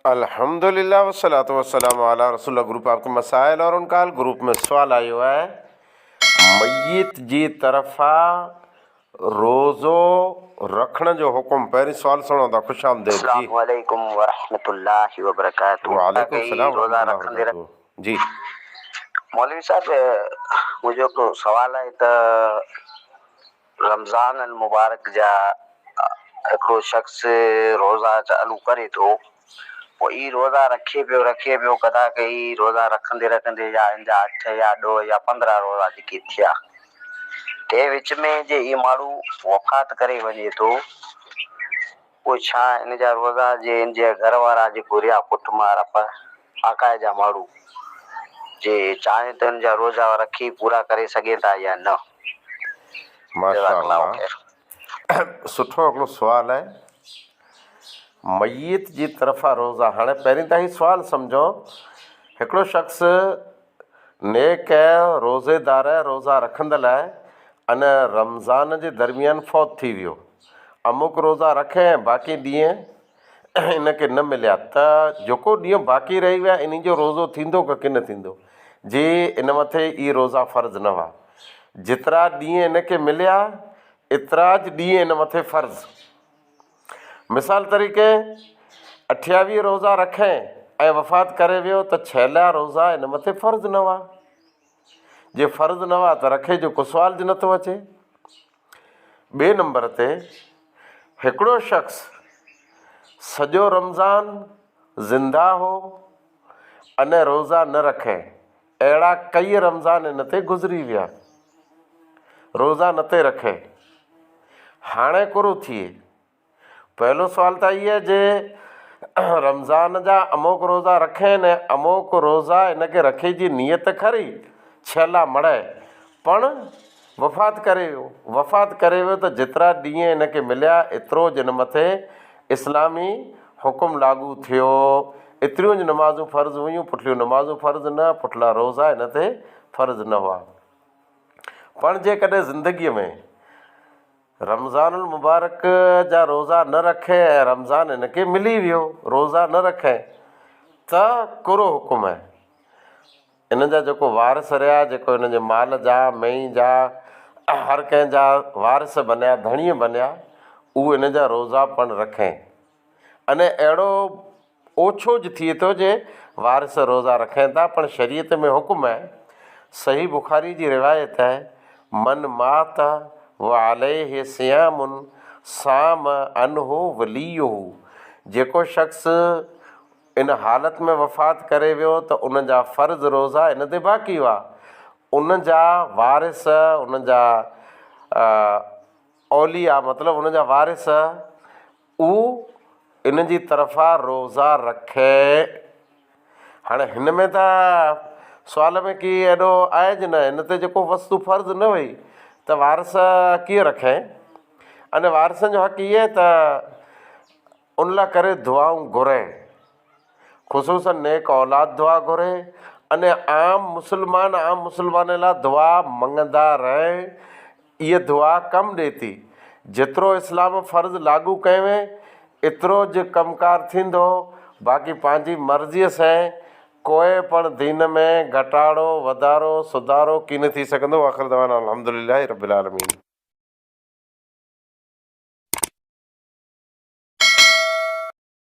अल्हम्दुलिल्लाह वस्सलातु वस्सलामु अला रसूलिल्लाह। ग्रुप आपके मसाइल और उनका हल। ग्रुप में सवाल आयो है, मय्यत जी तरफ़ा रोज़ो रखण जो हुक्म। पहिरीं सवाल सुनो था। खुश आमदेद जी। अस्सलामु अलैकुम वरहमतुल्लाहि वबरकातुहू। वालेकुम सलाम रोज़ा वरहमतुल्लाहि रखंदे वबरकातुहू जी। मौलवी साहब, मुझो को सवाल है त रमज़ान अल मुबारक जा हिकिड़ो शख्स रोज़ा चालू करे थो, पोइ ई रोज़ा रखे पियो कदा कई रोज़ा रखंदे रखंदे या हिनजा 8 या 10 या 15 रोज़ा जेके थिया, ते विच में जे ई माण्हू वफ़ात करे वञे थो, पोइ छा इन जा रोज़ा जे इन जे घर वारा जेको रिया पुट मार आकाए जा माण्हू जे चाहे त इन जा रोज़ा रखी पूरा करे सघे था या न? माशाअल्लाह, सुठो हिकिड़ो सुवाल आहे। मय्यत जी तरफ़ा रोज़ा, हाणे पहिरीं त ही सुवाल सम्झो, हिकिड़ो शख़्स नेक रोज़ेदार रोज़ा रखंदल आहे अने रमज़ान जे दरमियान फौत थी वियो, अमुक रोज़ा रखे बाक़ी ॾींहं इनखे न मिलिया, त जेको ॾींहुं बाक़ी रही विया इन जो रोज़ो थींदो की न थींदो? जी इन मथे ई रोज़ा फ़र्ज़ न हुआ। जेतिरा ॾींहं इनखे मिलिया एतिरा ज ॾींहं इन मथे फ़र्ज़। मिसाल तरीक़े 28 रोज़ा रखे ऐं वफ़ात करे वियो त 6 रोज़ा इन मथे फ़र्ज़ न हुआ। जे फ़र्ज़ न हुआ त रखे जो को सुवाल ज नथो अचे। ॿिए नंबर ते हिकिड़ो शख़्स सॼो रमज़ान ज़िंदा हो अने रोज़ा न रखे, अहिड़ा कई रमज़ान इन ते गुज़री विया, रोज़ा न ते रखे, हाणे कुरो थिए। पहलो सवाल त इहो जे रमज़ान जा अमुक रोज़ा रखे न अमुक रोज़ा इनखे रखे जी नियत खरी छला मड़े, पण वफ़ात करे वियो त जेतिरा ॾींहं इनखे मिलिया एतिरो जिन मथे इस्लामी हुकुम लागू थियो, एतिरियूं ज नमाज़ूं फ़र्ज़ हुयूं, पुठलियूं नमाज़ूं फ़र्ज़ न, पुठला रोज़ा इन ते फ़र्ज़ न हुआ। पण जेकॾहिं ज़िंदगीअ में रमज़ान मुबारक जा रोज़ा न रखे ऐं रमज़ान इनखे मिली वियो, रोज़ा न रखे, त कुरो हुकुम आहे। इन जा जेको वारिस रहिया, जेको इन जे माल जा मई जा हर कंहिं जा वारिस बनिया, धणीअ बनिया, उहे इन जा रोज़ा पण रखे। अने अहिड़ो ओछो ज थिए थो जे वारिस रोज़ा रखनि था, पण शरीयत में हुकुम आहे, सही बुखारी जी रिवायत आहे, मन मात व अलैहि सियामुन साम अनहु वलियुहु। जेको शख़्स इन हालत में वफ़ात करे वियो त उन जा फ़र्ज़ रोज़ा इन ते बाक़ी हुआ, उन जा वारिस, उन जा औलिया मतिलबु उन जा वारिस उहो इन जी तरफ़ा रोज़ा रखे। हाणे हिन में त सुवाल में की एॾो आहे ज न, इन ते जेको वस्तु फ़र्ज़ न हुई त वारिस कीअं रखे? अने वारिसनि जो हक़ इहे त उन लाइ करे दुआऊं घुरे, ख़ुसूसन नेक औलाद दुआ घुरे, अने आम मुस्लमान लाइ दुआ मंगंदा रहे। इहा दुआ कमु ॾिए थी, जेतिरो इस्लाम फ़र्ज़ लागू कयो एतिरो ज कमकार थींदो, बाक़ी पंहिंजी मर्ज़ीअ सां कोई पण दीन में घटाड़ो वधारो सुधारो की न थी सघंदो। आख़िर दवाना अल्हम्दुलिल्लाहि रब्बिल आलमीन।